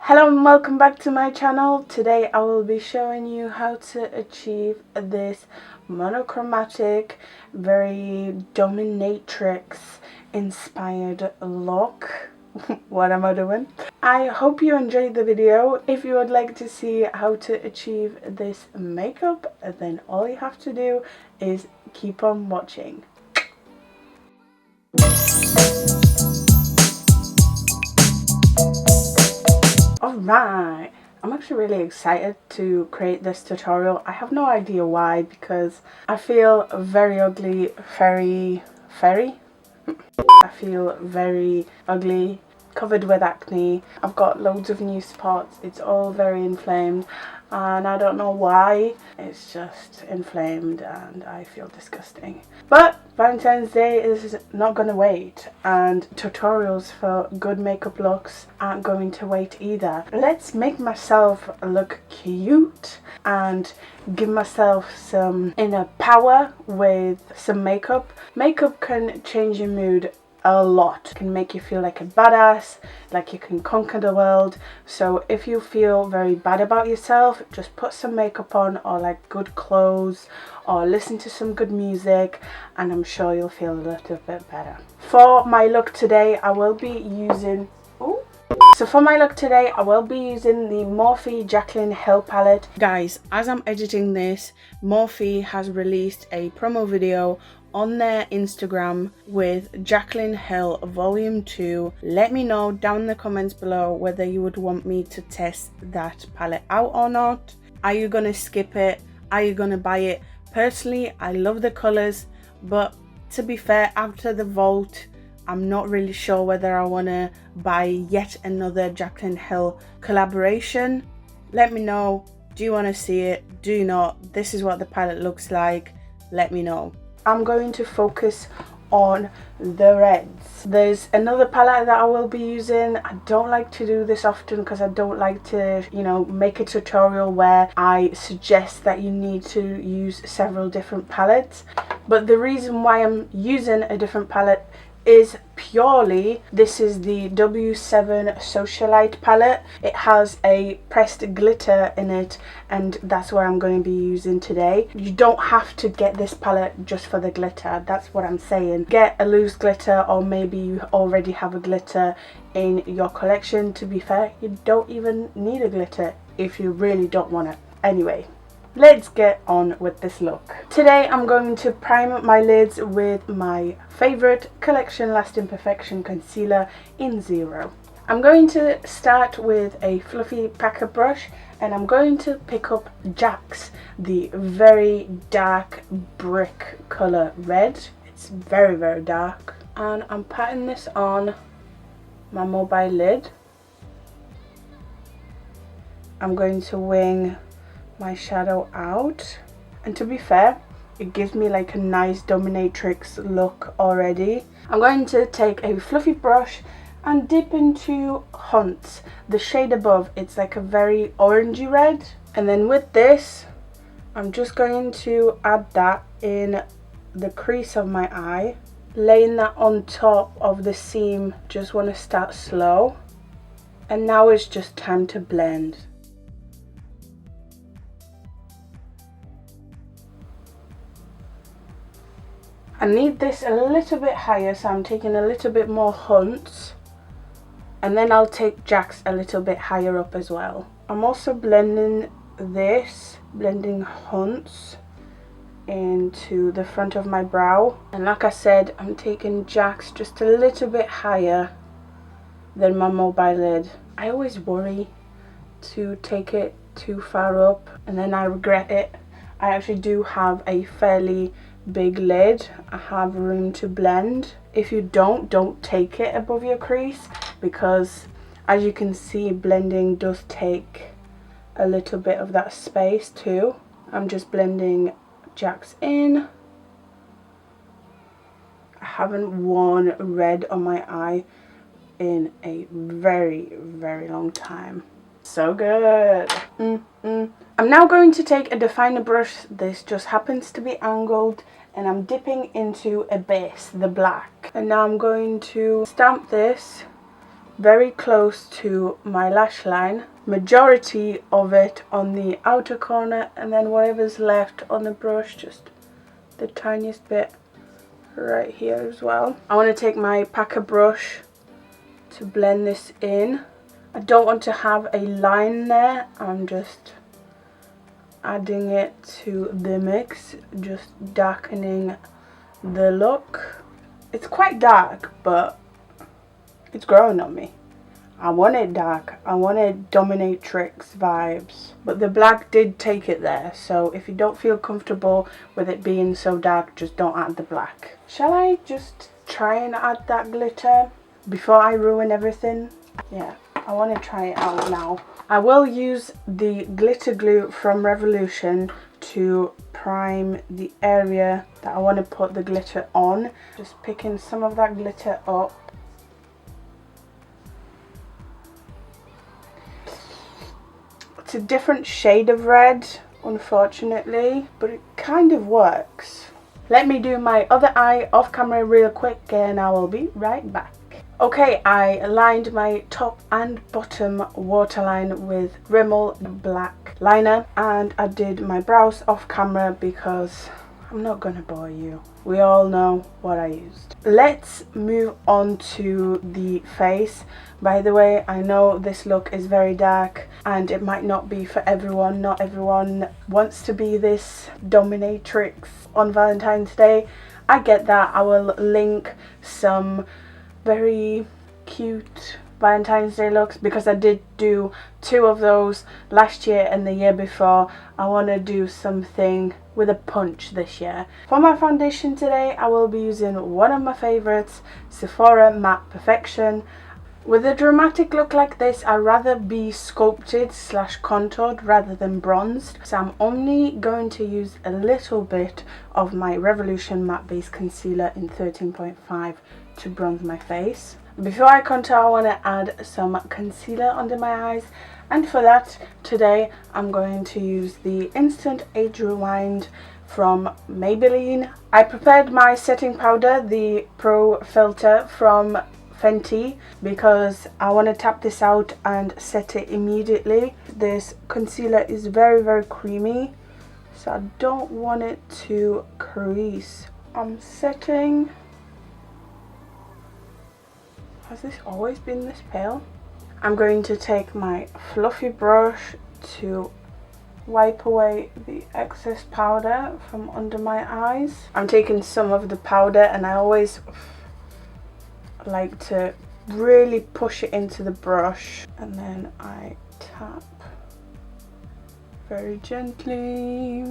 Hello and welcome back to my channel. Today I will be showing you how to achieve this monochromatic, very dominatrix inspired look. What am I doing? I hope you enjoyed the video. If you would like to see how to achieve this makeup, then all you have to do is keep on watching. Alright, I'm actually really excited to create this tutorial. I have no idea why, because I feel very ugly, I feel very ugly, covered with acne. I've got loads of new spots. It's all very inflamed and I don't know why. It's just inflamed and I feel disgusting. But Valentine's Day is not gonna wait, and tutorials for good makeup looks aren't going to wait either. Let's make myself look cute and give myself some inner power with some makeup. Makeup can change your mood a lot. It can make you feel like a badass, like you can conquer the world. So if you feel very bad about yourself, just put some makeup on, or like good clothes, or listen to some good music, and I'm sure you'll feel a little bit better. For my look today, I will be using the Morphe Jaclyn Hill palette. Guys, as I'm editing this, Morphe has released a promo video on their Instagram with Jaclyn Hill Volume 2. Let me know down in the comments below whether you would want me to test that palette out or not. Are you gonna skip it? Are you gonna buy it? Personally, I love the colours, but to be fair, after the vault, I'm not really sure whether I want to buy yet another Jaclyn Hill collaboration. Let me know. Do you want to see it? Do you not? This is what the palette looks like. Let me know. I'm going to focus on the reds. There's another palette that I will be using. I don't like to do this often because I don't like to, make a tutorial where I suggest that you need to use several different palettes. But the reason why I'm using a different palette is purely, this is the W7 Socialite palette. It has a pressed glitter in it, and that's what I'm going to be using today. You don't have to get this palette just for the glitter, that's what I'm saying. Get a loose glitter, or maybe you already have a glitter in your collection. To be fair, you don't even need a glitter if you really don't want it. Anyway, let's get on with this look. Today I'm going to prime my lids with my favourite Collection Lasting Perfection concealer in 0. I'm going to start with a fluffy packer brush, and I'm going to pick up Jack's, the very dark brick colour red. It's very, very dark. And I'm patting this on my mobile lid. I'm going to wing my shadow out, and to be fair, it gives me like a nice dominatrix look already. I'm going to take a fluffy brush and dip into Hunt's, the shade above. It's like a very orangey red, and then with this I'm just going to add that in the crease of my eye, laying that on top of the seam. Just want to start slow, and now it's just time to blend. I need this a little bit higher, so I'm taking a little bit more Hunt's, and then I'll take Jack's a little bit higher up as well. I'm also blending Hunt's into the front of my brow, and like I said, I'm taking Jack's just a little bit higher than my mobile lid. I always worry to take it too far up and then I regret it. I actually do have a fairly big lid. I have room to blend. If you don't take it above your crease, because as you can see, blending does take a little bit of that space too. I'm just blending Jack's in. I haven't worn red on my eye in a very, very long time. So good. I'm now going to take a definer brush. This just happens to be angled, and I'm dipping into a base, the black. And now I'm going to stamp this very close to my lash line, majority of it on the outer corner, and then whatever's left on the brush, just the tiniest bit right here as well. I want to take my packer brush to blend this in. I don't want to have a line there, I'm just adding it to the mix, just darkening the look. It's quite dark, but it's growing on me. I wanted dark, I wanted Dominatrix vibes, but the black did take it there, so if you don't feel comfortable with it being so dark, just don't add the black. Shall I just try and add that glitter before I ruin everything? Yeah, I want to try it out now. I will use the glitter glue from Revolution to prime the area that I want to put the glitter on. Just picking some of that glitter up. It's a different shade of red, unfortunately, but it kind of works. Let me do my other eye off camera real quick and I will be right back. Okay, I lined my top and bottom waterline with Rimmel black liner, and I did my brows off camera because I'm not gonna bore you. We all know what I used. Let's move on to the face. By the way, I know this look is very dark and it might not be for everyone. Not everyone wants to be this dominatrix on Valentine's Day. I get that. I will link some very cute Valentine's Day looks because I did do 2 of those last year and the year before. I want to do something with a punch this year. For my foundation today, I will be using one of my favorites, Sephora Matte Perfection. With a dramatic look like this, I'd rather be sculpted / contoured rather than bronzed, so I'm only going to use a little bit of my Revolution Matte Base Concealer in 13.5 to bronze my face. Before I contour, I want to add some concealer under my eyes, and for that today I'm going to use the Instant Age Rewind from Maybelline. I prepared my setting powder, the Pro Filter from Fenty, because I want to tap this out and set it immediately. This concealer is very creamy, so I don't want it to crease. I'm setting. Has this always been this pale? I'm going to take my fluffy brush to wipe away the excess powder from under my eyes. I'm taking some of the powder and I always like to really push it into the brush, and then I tap very gently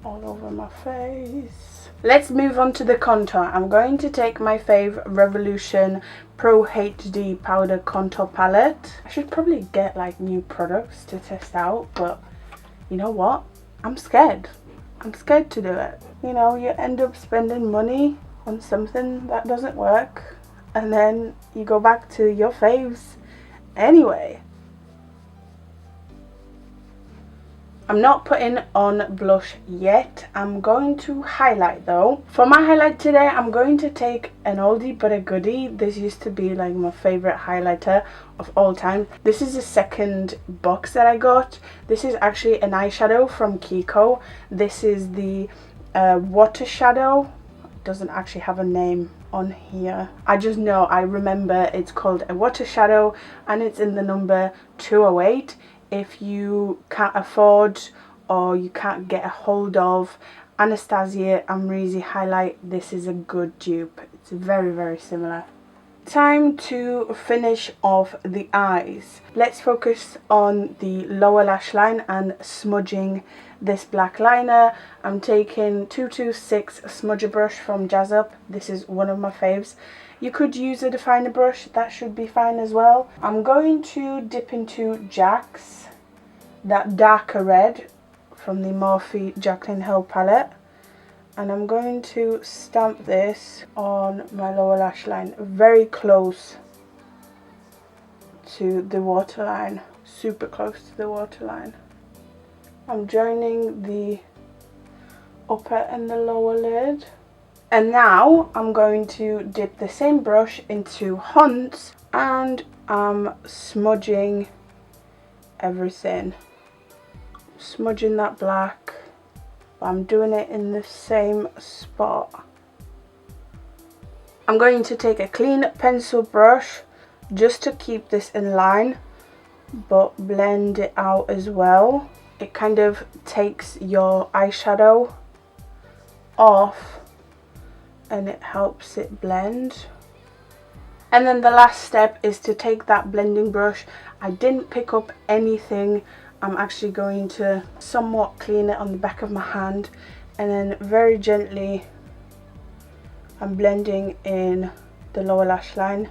all over my face. Let's move on to the contour. I'm going to take my fave Revolution Pro HD Powder Contour Palette. I should probably get like new products to test out, but you know what? I'm scared. I'm scared to do it. You know, you end up spending money on something that doesn't work and then you go back to your faves anyway. I'm not putting on blush yet. I'm going to highlight though. For my highlight today, I'm going to take an oldie but a goodie. This used to be like my favorite highlighter of all time. This is the second box that I got. This is actually an eyeshadow from Kiko. This is the water shadow. It doesn't actually have a name on here. I just know, I remember it's called a water shadow and it's in the number 208. If you can't afford or you can't get a hold of Anastasia Amrezy highlight, this is a good dupe. It's very similar. Time to finish off the eyes. Let's focus on the lower lash line and smudging this black liner. I'm taking 226 smudger brush from Jazz Up. This is one of my faves. You could use a definer brush, that should be fine as well. I'm going to dip into Jack's, that darker red from the Morphe Jaclyn Hill palette, and I'm going to stamp this on my lower lash line, very close to the waterline, super close to the waterline. I'm joining the upper and the lower lid. And now I'm going to dip the same brush into Hunt's and I'm smudging everything. Smudging that black, but I'm doing it in the same spot. I'm going to take a clean pencil brush just to keep this in line, but blend it out as well. It kind of takes your eyeshadow off and it helps it blend. And then the last step is to take that blending brush. I didn't pick up anything. I'm actually going to somewhat clean it on the back of my hand, and then very gently I'm blending in the lower lash line.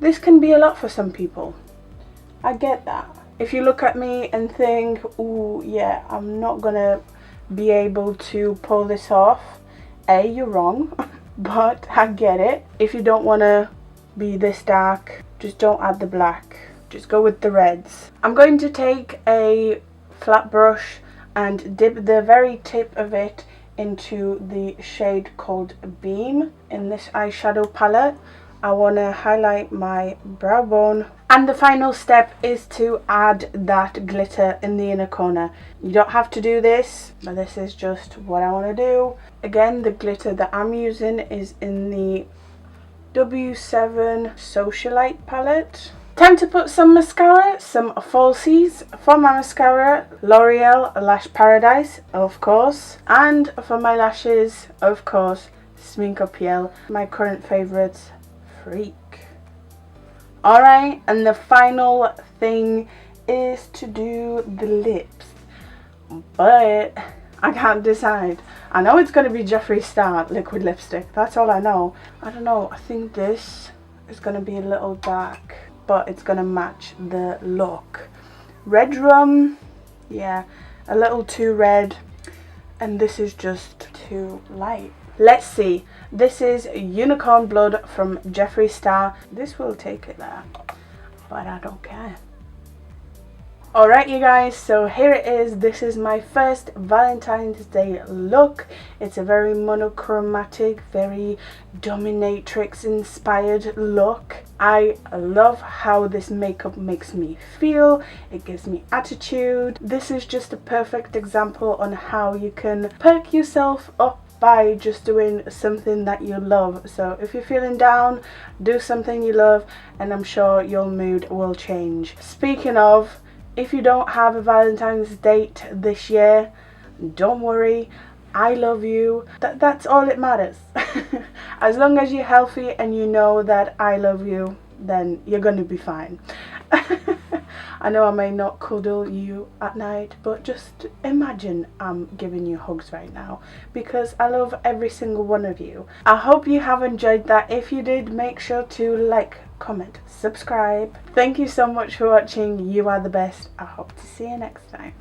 This can be a lot for some people. I get that. If you look at me and think, ooh, yeah, I'm not gonna be able to pull this off, A, you're wrong, but I get it. If you don't wanna be this dark, just don't add the black. Just go with the reds. I'm going to take a flat brush and dip the very tip of it into the shade called Beam in this eyeshadow palette. I want to highlight my brow bone, and the final step is to add that glitter in the inner corner. You don't have to do this, but this is just what I want to do. Again, the glitter that I'm using is in the W7 Socialite palette. Time to put some mascara, some falsies. For my mascara, L'Oreal Lash Paradise, of course. And for my lashes, of course, Smink Up Yell, my current favourites, Freak. Alright, and the final thing is to do the lips. But I can't decide. I know it's going to be Jeffree Star liquid lipstick. That's all I know. I don't know. I think this is going to be a little dark, but it's going to match the look. Red Rum. Yeah, a little too red. And this is just too light. Let's see. This is Unicorn Blood from Jeffree Star. This will take it there, but I don't care. Alright you guys, so here it is. This is my first Valentine's Day look. It's a very monochromatic, very dominatrix inspired look. I love how this makeup makes me feel. It gives me attitude. This is just a perfect example on how you can perk yourself up by just doing something that you love. So if you're feeling down, do something you love and I'm sure your mood will change. Speaking of, if you don't have a Valentine's date this year, don't worry, I love you. That's all it matters. As long as you're healthy and you know that I love you, then you're gonna be fine. I know I may not cuddle you at night, but just imagine I'm giving you hugs right now because I love every single one of you. I hope you have enjoyed that. If you did, make sure to like, comment, subscribe. Thank you so much for watching. You are the best. I hope to see you next time.